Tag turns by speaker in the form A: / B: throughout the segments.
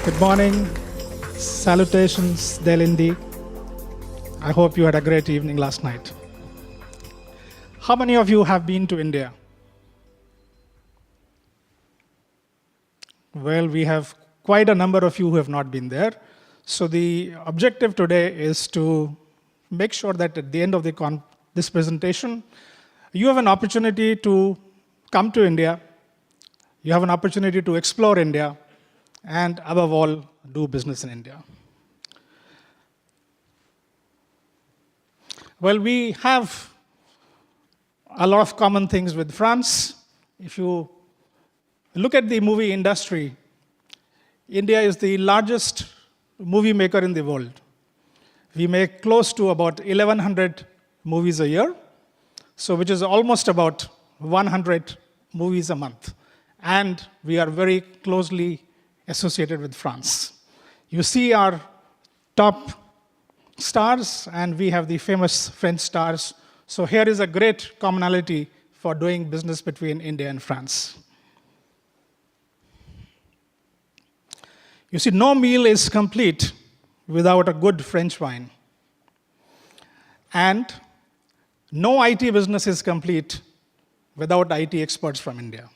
A: Good morning. Salutations, Delindi. I hope you had a great evening last night. How many of you have been to India? Well, we have quite a number of you who have not been there. So the objective today is to make sure that at the end of this presentation, you have an opportunity to come to India, you have an opportunity to explore India, and above all, do business in India. Well, we have a lot of common things with France. If you look at the movie industry, India is the largest movie maker in the world. We make close to about 1,100 movies a year, so which is almost about 100 movies a month. And we are very closely associated with France. You see our top stars, and we have the famous French stars. So here is a great commonality for doing business between India and France. You see, no meal is complete without a good French wine. And no IT business is complete without IT experts from India.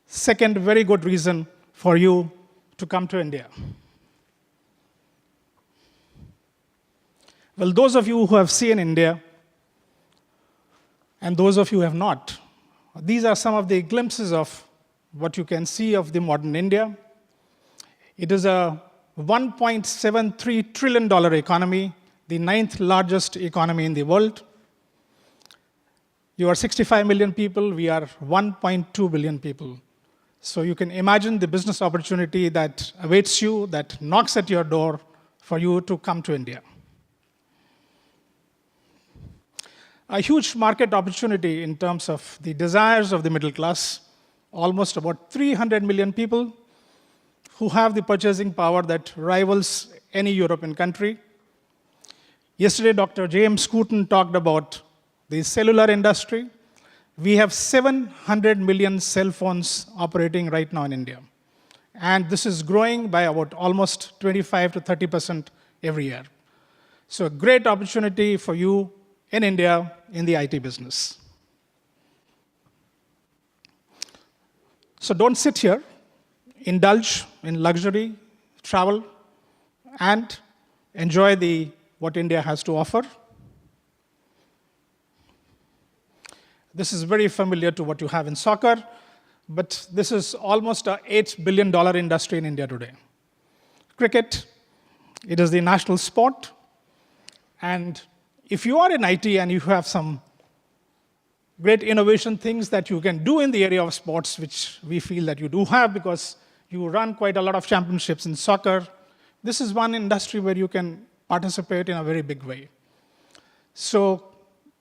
A: Second very good reason for you to come to India. Well, those of you who have seen India, and those of you who have not, these are some of the glimpses of what you can see of the modern India. It is a $1.73 trillion economy, the 9th largest economy in the world. You are 65 million people, we are 1.2 billion people. So you can imagine the business opportunity that awaits you, that knocks at your door for you to come to India. A huge market opportunity in terms of the desires of the middle class, almost about 300 million people who have the purchasing power that rivals any European country. Yesterday, Dr. James Scooten talked about the cellular industry. We have 700 million cell phones operating right now in India. And this is growing by about almost 25 to 30% every year. So a great opportunity for you in India in the IT business. So don't sit here. Indulge in luxury, travel, and enjoy what India has to offer. This is very familiar to what you have in soccer, but this is almost an $8 billion industry in India today. Cricket, it is the national sport, and if you are in IT and you have some great innovation things that you can do in the area of sports, which we feel that you do have because you run quite a lot of championships in soccer, this is one industry where you can participate in a very big way. So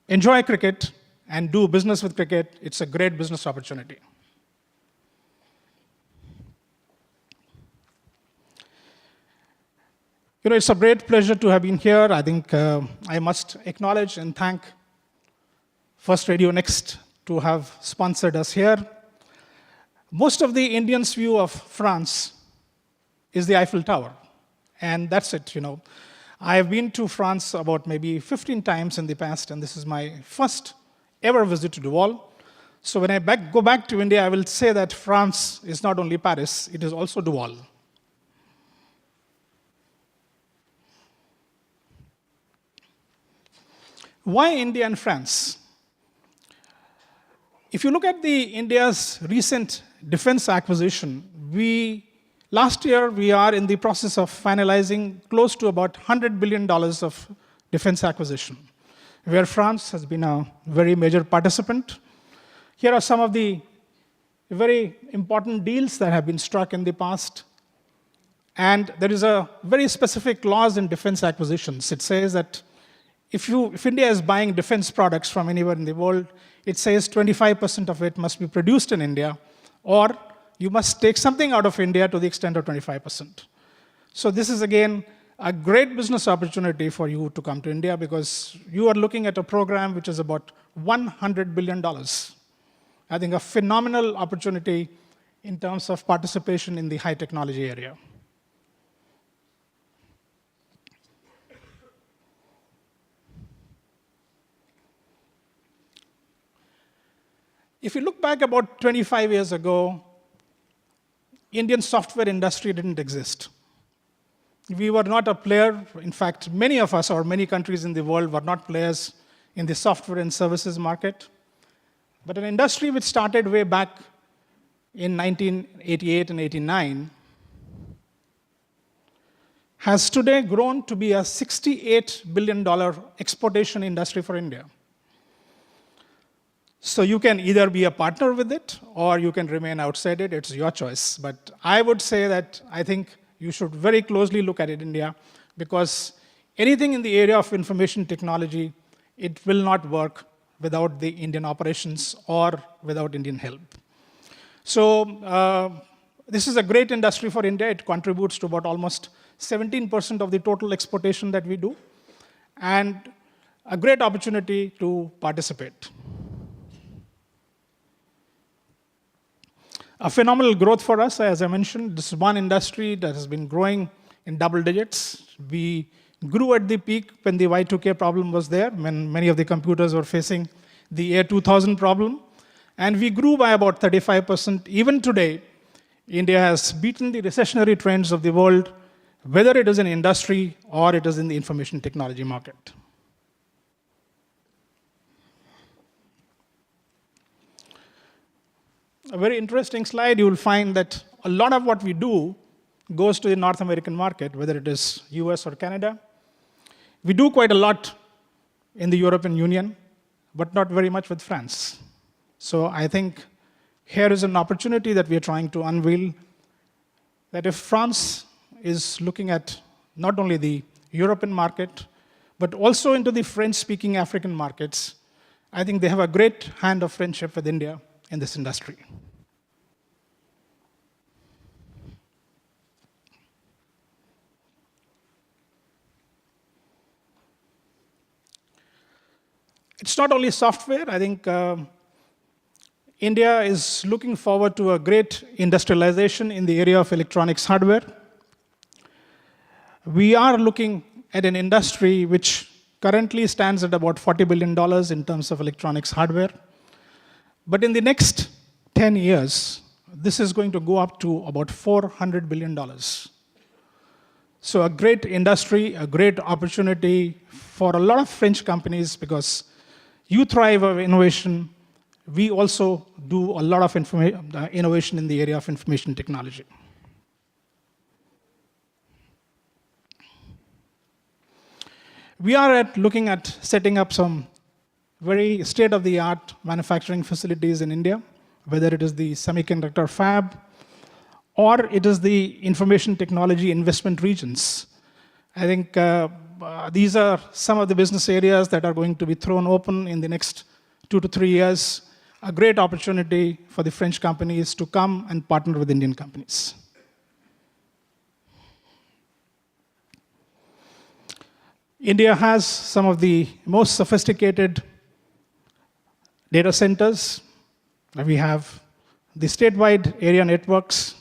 A: enjoy cricket and do business with cricket. It's a great business opportunity. You know, it's a great pleasure to have been here. I think I must acknowledge and thank First Radio Next to have sponsored us here. Most of the Indians' view of France is the Eiffel Tower, and that's it, you know. I've been to France about maybe 15 times in the past, and this is my first ever visit to the wall. So when I go back to India, I will say that France is not only Paris, it is also the wall. Why India and France? If you look at India's recent defense acquisition, last year we are in the process of finalizing close to about $100 billion of defense acquisition, where France has been a very major participant. Here are some of the very important deals that have been struck in the past. And there is a very specific clause in defense acquisitions. It says that if India is buying defense products from anywhere in the world, it says 25% of it must be produced in India, or you must take something out of India to the extent of 25%. So this is, again, a great business opportunity for you to come to India because you are looking at a program which is about $100 billion. I think a phenomenal opportunity in terms of participation in the high technology area. If you look back about 25 years ago, Indian software industry didn't exist. We were not a player. In fact, many of us or many countries in the world were not players in the software and services market. But an industry which started way back in 1988 and 89 has today grown to be a $68 billion exportation industry for India. So you can either be a partner with it or you can remain outside it. It's your choice. But I would say that I think you should very closely look at it, India, because anything in the area of information technology, it will not work without the Indian operations or without Indian help. So this is a great industry for India. It contributes to about almost 17% of the total exportation that we do, and a great opportunity to participate. A phenomenal growth for us, as I mentioned. This is one industry that has been growing in double digits. We grew at the peak when the Y2K problem was there, when many of the computers were facing the year 2000 problem. And we grew by about 35%. Even today, India has beaten the recessionary trends of the world, whether it is in industry or it is in the information technology market. A very interesting slide. You will find that a lot of what we do goes to the North American market, whether it is US or Canada. We do quite a lot in the European Union, but not very much with France. So I think here is an opportunity that we are trying to unveil, that if France is looking at not only the European market, but also into the French-speaking African markets, I think they have a great hand of friendship with India in this industry. It's not only software. I think India is looking forward to a great industrialization in the area of electronics hardware. We are looking at an industry which currently stands at about $40 billion in terms of electronics hardware. But in the next 10 years, this is going to go up to about $400 billion. So a great industry, a great opportunity for a lot of French companies, because you thrive on innovation. We also do a lot of innovation in the area of information technology. We are looking at setting up some very state-of-the-art manufacturing facilities in India, whether it is the semiconductor fab or it is the information technology investment regions. I think these are some of the business areas that are going to be thrown open in the next 2 to 3 years. A great opportunity for the French companies to come and partner with Indian companies. India has some of the most sophisticated data centers. We have the statewide area networks.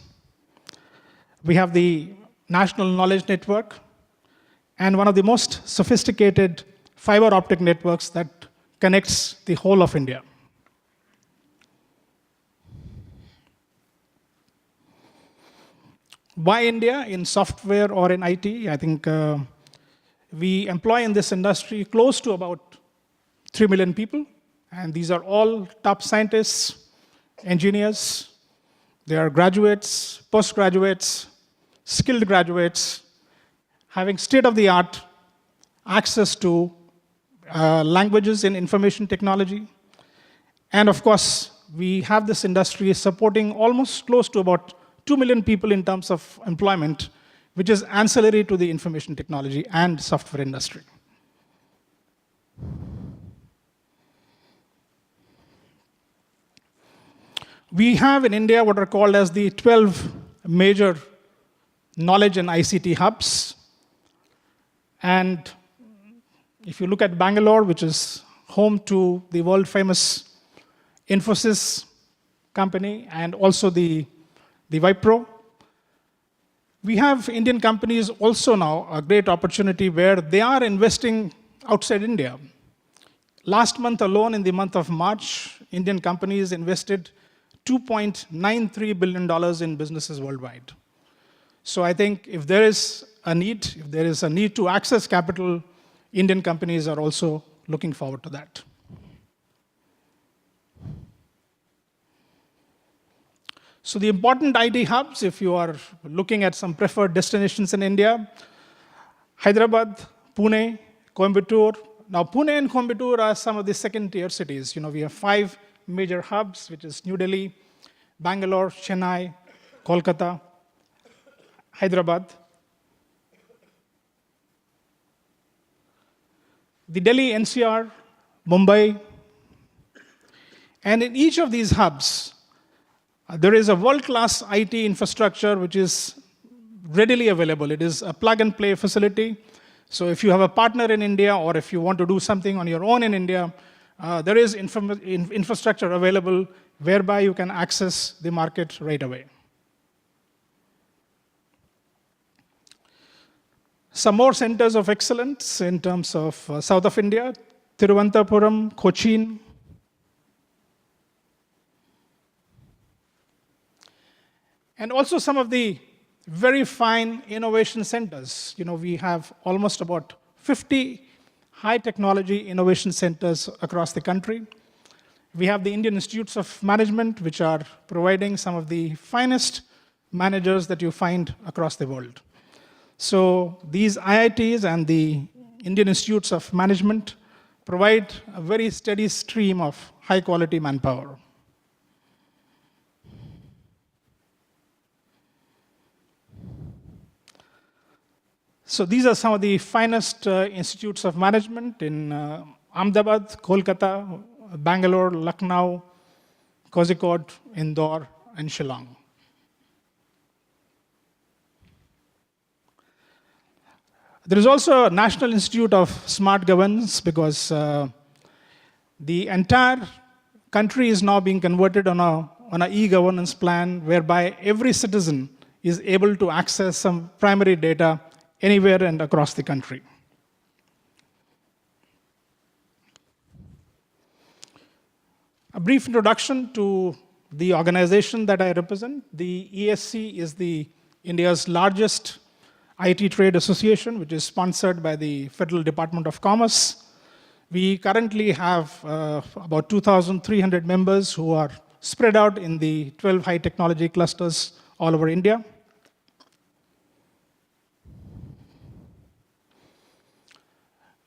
A: We have the national knowledge network, and one of the most sophisticated fiber optic networks that connects the whole of India. Why India in software or in IT? I think we employ in this industry close to about 3 million people, and these are all top scientists, engineers. They are graduates, postgraduates, skilled graduates, having state-of-the-art access to languages in information technology. And of course, we have this industry supporting almost close to about 2 million people in terms of employment, which is ancillary to the information technology and software industry. We have in India what are called as the 12 major knowledge and ICT hubs. And if you look at Bangalore, which is home to the world-famous Infosys company and also the Wipro, we have Indian companies also now a great opportunity where they are investing outside India. Last month alone, in the month of March, Indian companies invested $2.93 billion in businesses worldwide. So I think if there is a need to access capital, Indian companies are also looking forward to that. So the important IT hubs, if you are looking at some preferred destinations in India, Hyderabad, Pune, Coimbatore. Now, Pune and Coimbatore are some of the second-tier cities. We have 5 major hubs, which is New Delhi, Bangalore, Chennai, Kolkata, Hyderabad. The Delhi NCR, Mumbai. And in each of these hubs, there is a world-class IT infrastructure which is readily available. It is a plug-and-play facility. So if you have a partner in India or if you want to do something on your own in India, there is infrastructure available whereby you can access the market right away. Some more centers of excellence in terms of south of India, Thiruvananthapuram, Cochin. And also some of the very fine innovation centers. We have almost about 50 high technology innovation centers across the country. We have the Indian Institutes of Management, which are providing some of the finest managers that you find across the world. So these IITs and the Indian Institutes of Management provide a very steady stream of high quality manpower. So these are some of the finest institutes of management in Ahmedabad, Kolkata, Bangalore, Lucknow, Kozhikode, Indore, and Shillong. There is also a National Institute of Smart Governance because the entire country is now being converted on an e-governance plan whereby every citizen is able to access some primary data anywhere and across the country. A brief introduction to the organization that I represent. The ESC is India's largest IT trade association, which is sponsored by the Federal Department of Commerce. We currently have about 2,300 members who are spread out in the 12 high technology clusters all over India.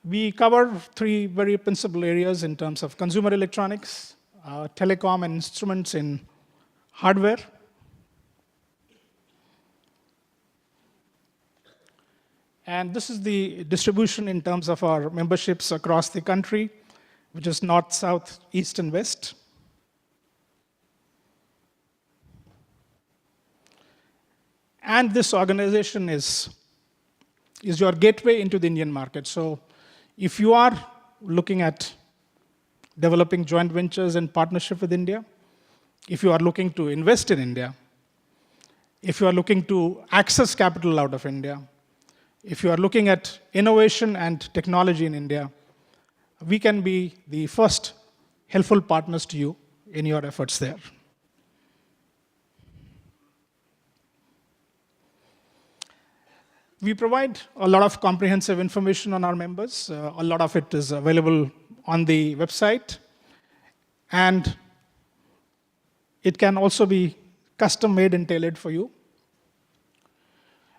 A: We cover 3 very principal areas in terms of consumer electronics, telecom and instruments in hardware, and this is the distribution in terms of our memberships across the country, which is north, south, east, and west. And this organization is your gateway into the Indian market. So if you are looking at developing joint ventures and partnership with India, if you are looking to invest in India, if you are looking to access capital out of India, if you are looking at innovation and technology in India, we can be the first helpful partners to you in your efforts there. We provide a lot of comprehensive information on our members. A lot of it is available on the website. And it can also be custom made and tailored for you.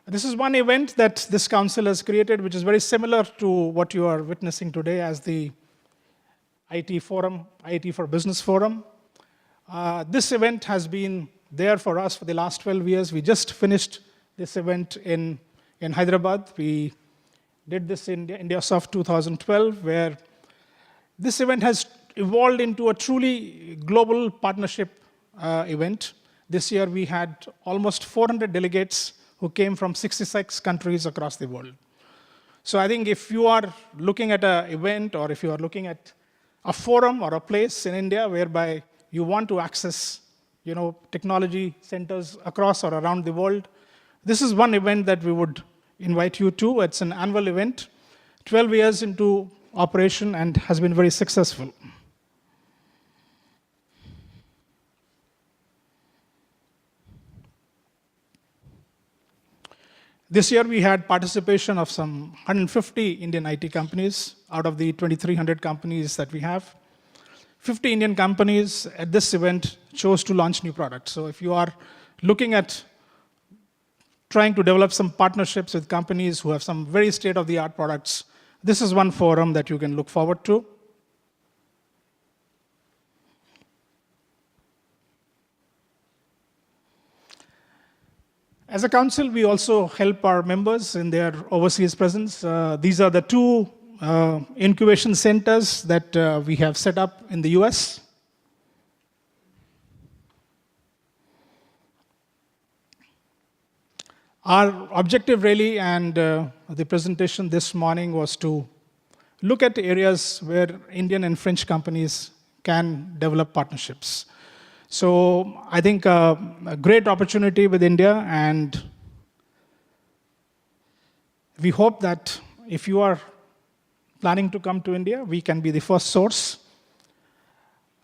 A: This is one event that this council has created, which is very similar to what you are witnessing today as the IT Forum, IT for Business Forum. This event has been there for us for the last 12 years. We just finished this event in Hyderabad. We did this in IndiaSoft 2012, where this event has evolved into a truly global partnership event. This year we had almost 400 delegates who came from 66 countries across the world. So I think if you are looking at an event or if you are looking at a forum or a place in India whereby you want to access technology centers across or around the world, this is one event that we would invite you to. It's an annual event. 12 years into operation and has been very successful. This year, we had participation of some 150 Indian IT companies out of the 2,300 companies that we have. 50 Indian companies at this event chose to launch new products. So if you are looking at trying to develop some partnerships with companies who have some very state-of-the-art products, this is one forum that you can look forward to. As a council, we also help our members in their overseas presence. These are the two incubation centers that we have set up in the US. Our objective really, and the presentation this morning, was to look at areas where Indian and French companies can develop partnerships. So I think a great opportunity with India, and we hope that if you are planning to come to India, we can be the first source.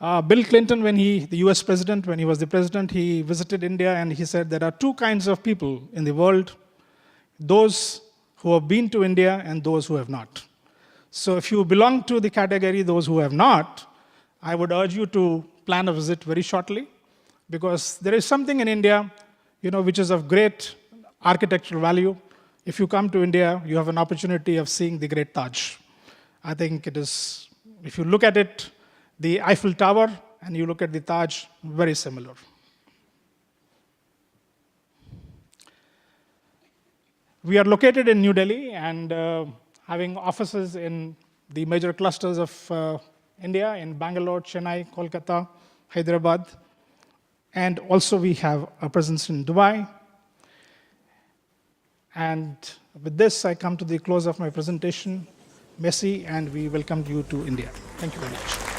A: Bill Clinton, the US president, when he was the president, he visited India and he said there are two kinds of people in the world, those who have been to India and those who have not. So if you belong to the category those who have not, I would urge you to plan a visit very shortly, because there is something in India, which is of great architectural value. If you come to India, you have an opportunity of seeing the Great Taj. I think it is, if you look at it, the Eiffel Tower, and you look at the Taj, very similar. We are located in New Delhi and having offices in the major clusters of India, in Bangalore, Chennai, Kolkata, Hyderabad, and also we have a presence in Dubai. And with this, I come to the close of my presentation. Merci, and we welcome you to India. Thank you very much.